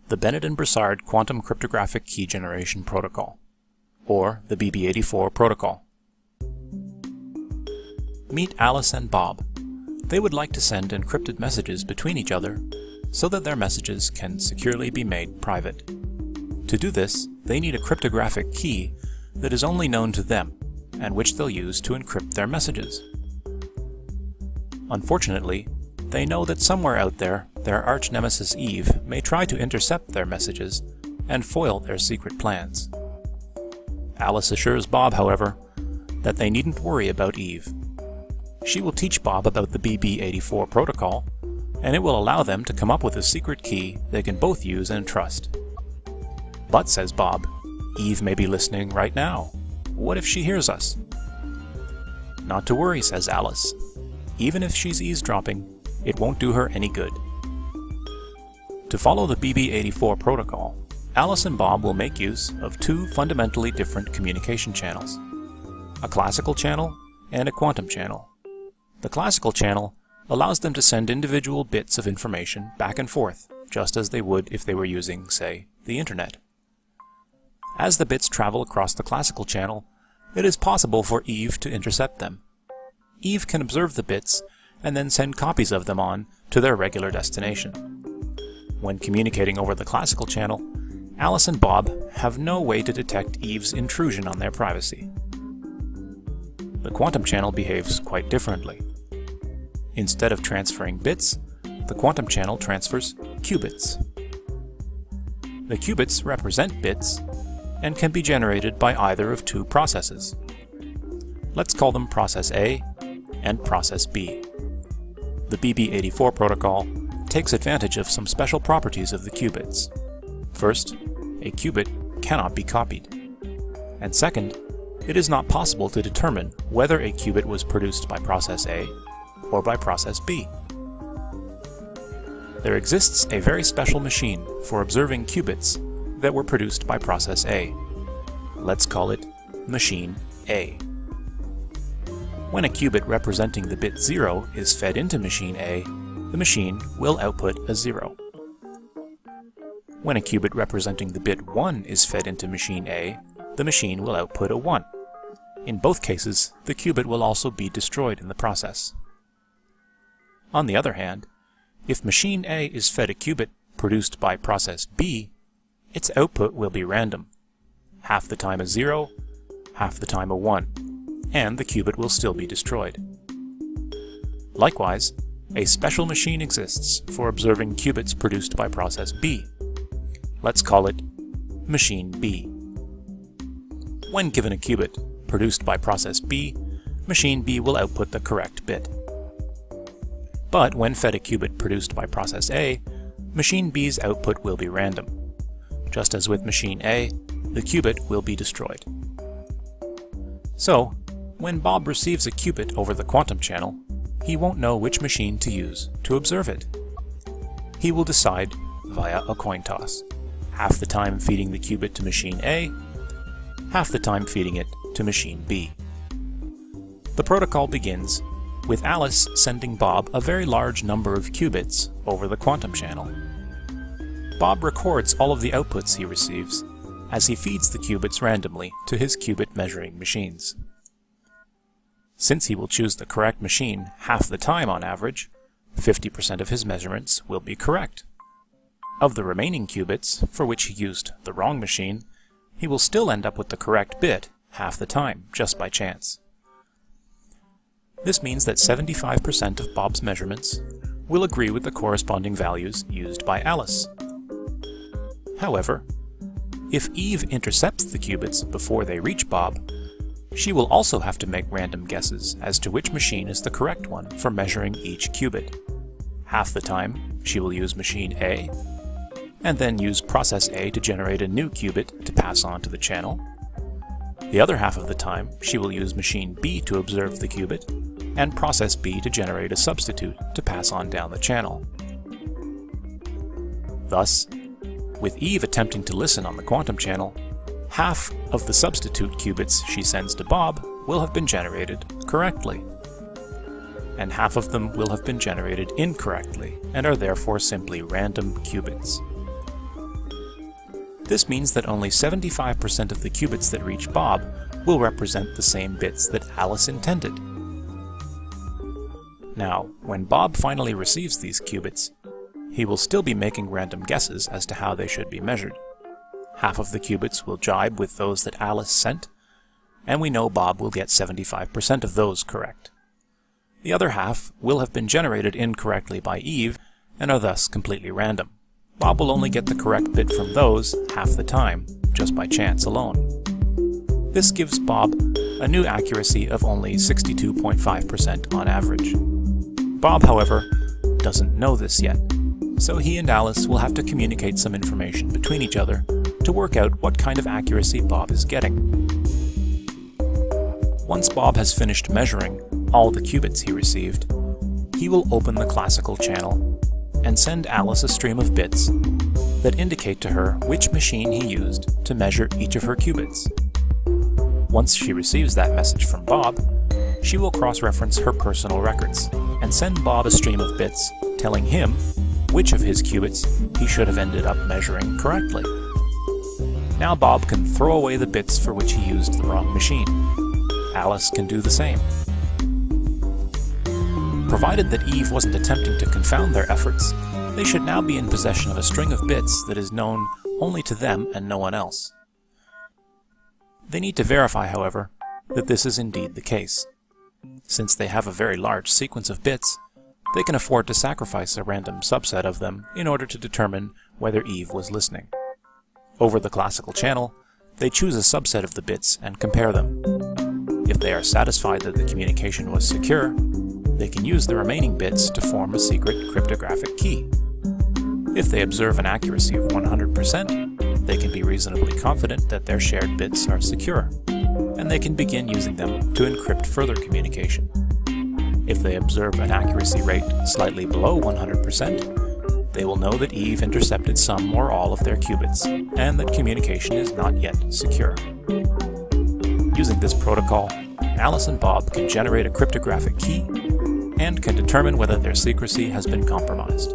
the Bennett and Broussard Quantum Cryptographic Key Generation Protocol, or the BB84 Protocol. Meet Alice and Bob. They would like to send encrypted messages between each other so that their messages can securely be made private. To do this, they need a cryptographic key that is only known to them and which they'll use to encrypt their messages. Unfortunately, they know that somewhere out there, their arch-nemesis Eve may try to intercept their messages and foil their secret plans. Alice assures Bob, however, that they needn't worry about Eve. She will teach Bob about the BB84 protocol, and it will allow them to come up with a secret key they can both use and trust. But, says Bob, Eve may be listening right now. What if she hears us? Not to worry, says Alice. Even if she's eavesdropping, it won't do her any good. To follow the BB84 protocol, Alice and Bob will make use of two fundamentally different communication channels: a classical channel and a quantum channel. The classical channel allows them to send individual bits of information back and forth, just as they would if they were using, say, the Internet. As the bits travel across the classical channel, it is possible for Eve to intercept them. Eve can observe the bits and then send copies of them on to their regular destination. When communicating over the classical channel, Alice and Bob have no way to detect Eve's intrusion on their privacy. The quantum channel behaves quite differently. Instead of transferring bits, the quantum channel transfers qubits. The qubits represent bits and can be generated by either of two processes. Let's call them Process A and Process B. The BB84 protocol takes advantage of some special properties of the qubits. First, a qubit cannot be copied. And second, it is not possible to determine whether a qubit was produced by Process A or by Process B. There exists a very special machine for observing qubits that were produced by Process A. Let's call it Machine A. When a qubit representing the bit 0 is fed into Machine A, the machine will output a 0. When a qubit representing the bit 1 is fed into Machine A, the machine will output a 1. In both cases, the qubit will also be destroyed in the process. On the other hand, if Machine A is fed a qubit produced by Process B, its output will be random. Half the time a 0, half the time a 1. And the qubit will still be destroyed. Likewise, a special machine exists for observing qubits produced by Process B. Let's call it Machine B. When given a qubit produced by Process B, Machine B will output the correct bit. But when fed a qubit produced by Process A, Machine B's output will be random. Just as with Machine A, the qubit will be destroyed. So, when Bob receives a qubit over the quantum channel, he won't know which machine to use to observe it. He will decide via a coin toss, half the time feeding the qubit to Machine A, half the time feeding it to Machine B. The protocol begins with Alice sending Bob a very large number of qubits over the quantum channel. Bob records all of the outputs he receives as he feeds the qubits randomly to his qubit measuring machines. Since he will choose the correct machine half the time on average, 50% of his measurements will be correct. Of the remaining qubits, for which he used the wrong machine, he will still end up with the correct bit half the time, just by chance. This means that 75% of Bob's measurements will agree with the corresponding values used by Alice. However, if Eve intercepts the qubits before they reach Bob, she will also have to make random guesses as to which machine is the correct one for measuring each qubit. Half the time, she will use Machine A, and then use Process A to generate a new qubit to pass on to the channel. The other half of the time, she will use Machine B to observe the qubit, and Process B to generate a substitute to pass on down the channel. Thus, with Eve attempting to listen on the quantum channel, half of the substitute qubits she sends to Bob will have been generated correctly, and half of them will have been generated incorrectly and are therefore simply random qubits. This means that only 75% of the qubits that reach Bob will represent the same bits that Alice intended. Now, when Bob finally receives these qubits, he will still be making random guesses as to how they should be measured. Half of the qubits will jibe with those that Alice sent, and we know Bob will get 75% of those correct. The other half will have been generated incorrectly by Eve and are thus completely random. Bob will only get the correct bit from those half the time, just by chance alone. This gives Bob a new accuracy of only 62.5% on average. Bob, however, doesn't know this yet, so he and Alice will have to communicate some information between each other to work out what kind of accuracy Bob is getting. Once Bob has finished measuring all the qubits he received, he will open the classical channel and send Alice a stream of bits that indicate to her which machine he used to measure each of her qubits. Once she receives that message from Bob, she will cross-reference her personal records and send Bob a stream of bits telling him which of his qubits he should have ended up measuring correctly. Now Bob can throw away the bits for which he used the wrong machine. Alice can do the same. Provided that Eve wasn't attempting to confound their efforts, they should now be in possession of a string of bits that is known only to them and no one else. They need to verify, however, that this is indeed the case. Since they have a very large sequence of bits, they can afford to sacrifice a random subset of them in order to determine whether Eve was listening. Over the classical channel, they choose a subset of the bits and compare them. If they are satisfied that the communication was secure, they can use the remaining bits to form a secret cryptographic key. If they observe an accuracy of 100%, they can be reasonably confident that their shared bits are secure, and they can begin using them to encrypt further communication. If they observe an accuracy rate slightly below 100%, they will know that Eve intercepted some or all of their qubits, and that communication is not yet secure. Using this protocol, Alice and Bob can generate a cryptographic key and can determine whether their secrecy has been compromised.